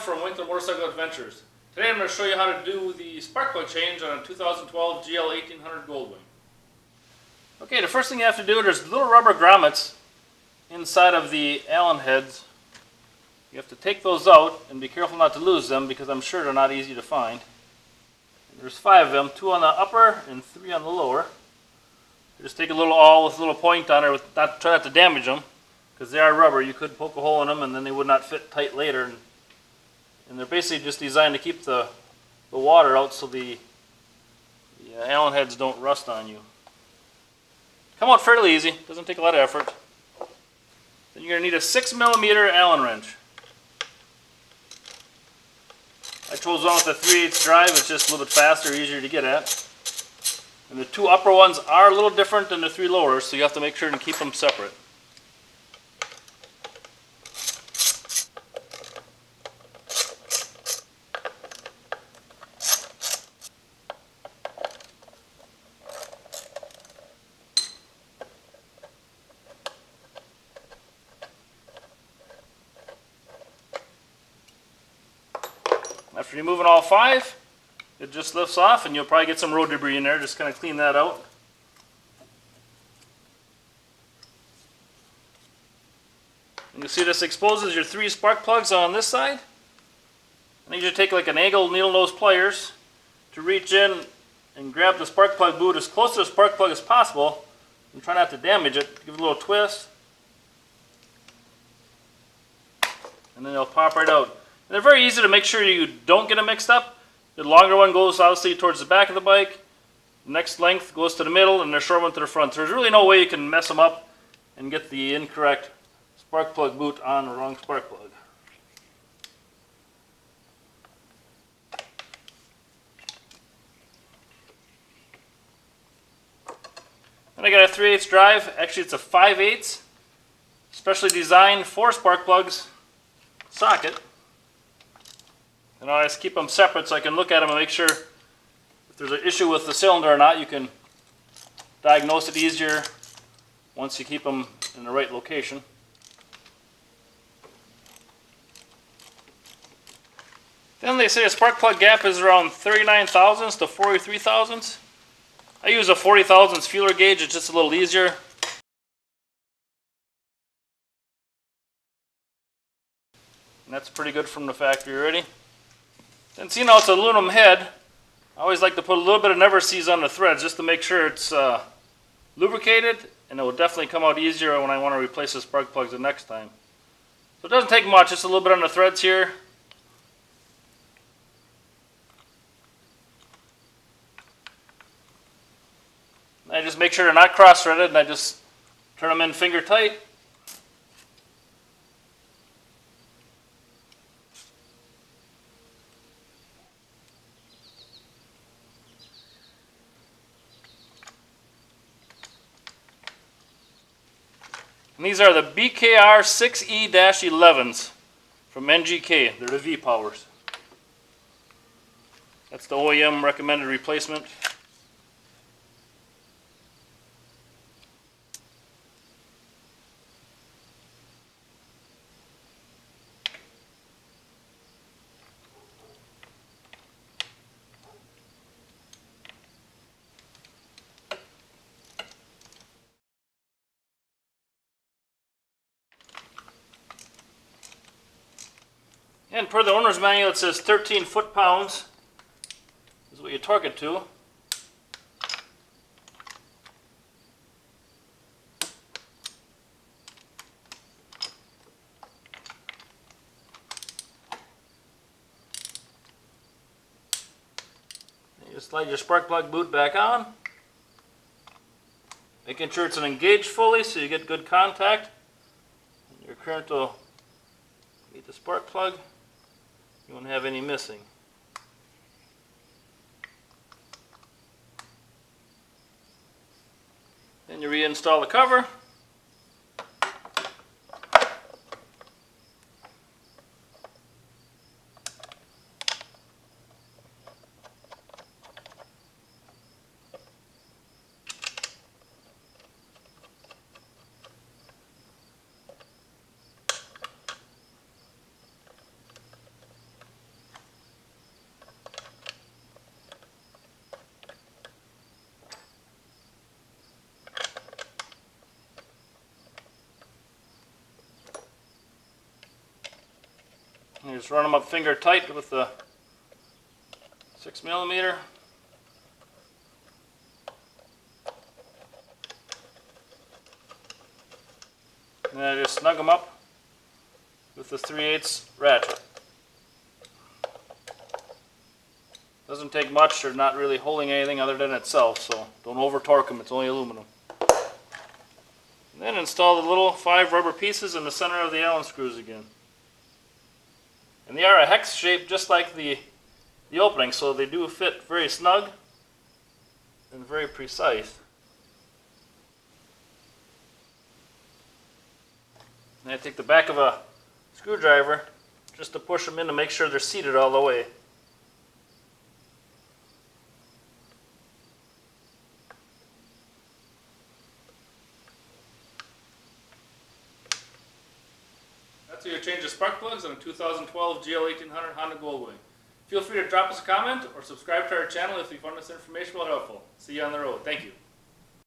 from Winkler Motorcycle Adventures. Today I'm going to show you how to do the spark plug change on a 2012 GL1800 Goldwing. Okay, the first thing you have to do, there's little rubber grommets inside of the Allen heads. You have to take those out and be careful not to lose them because I'm sure they're not easy to find. There's 5 of them, 2 on the upper and 3 on the lower. Just take a little awl with a little point on it, try not to damage them because they are rubber. You could poke a hole in them and then they would not fit tight later. And they're basically just designed to keep the water out so the Allen heads don't rust on you. Come out fairly easy, doesn't take a lot of effort. Then you're going to need a 6mm Allen wrench. I chose one with a 3/8 drive, it's just a little bit faster, easier to get at. And the 2 upper ones are a little different than the 3 lower, so you have to make sure and keep them separate. After removing all 5, it just lifts off and you'll probably get some road debris in there. Just kind of clean that out. And you see this exposes your 3 spark plugs on this side. I need you to take like an angled needle nose pliers to reach in and grab the spark plug boot as close to the spark plug as possible and try not to damage it. Give it a little twist and then it'll pop right out. And they're very easy to make sure you don't get them mixed up. The longer one goes obviously towards the back of the bike, the next length goes to the middle, and the short one to the front. So there's really no way you can mess them up and get the incorrect spark plug boot on the wrong spark plug. And I got a 3/8 drive. Actually it's a 5/8, specially designed for spark plugs socket. And I just keep them separate so I can look at them and make sure if there's an issue with the cylinder or not. You can diagnose it easier once you keep them in the right location. Then they say a spark plug gap is around 39 thousandths to 43 thousandths. I use a 40 thousandths feeler gauge, it's just a little easier. And that's pretty good from the factory already. And seeing how it's an aluminum head, I always like to put a little bit of Never Seez on the threads just to make sure it's lubricated, and it will definitely come out easier when I want to replace the spark plugs the next time. So it doesn't take much, just a little bit on the threads here. And I just make sure they're not cross-threaded, and I just turn them in finger tight. And these are the BKR 6E-11s from NGK. They're the V-Powers. That's the OEM recommended replacement. And per the owner's manual it says 13 foot-pounds is what you torque it to. You just slide your spark plug boot back on, making sure it's engaged fully so you get good contact. And your current will meet the spark plug. You won't have any missing. Then you reinstall the cover. You just run them up finger tight with the 6mm. And then I just snug them up with the 3/8 ratchet. Doesn't take much, they're not really holding anything other than itself, so don't over torque them, it's only aluminum. And then install the little 5 rubber pieces in the center of the Allen screws again. And they are a hex shape just like the opening, so they do fit very snug and very precise. And I take the back of a screwdriver just to push them in to make sure they're seated all the way. That's how you change the spark plugs on a 2012 GL1800 Honda Goldwing. Feel free to drop us a comment or subscribe to our channel if you found this information helpful. See you on the road. Thank you.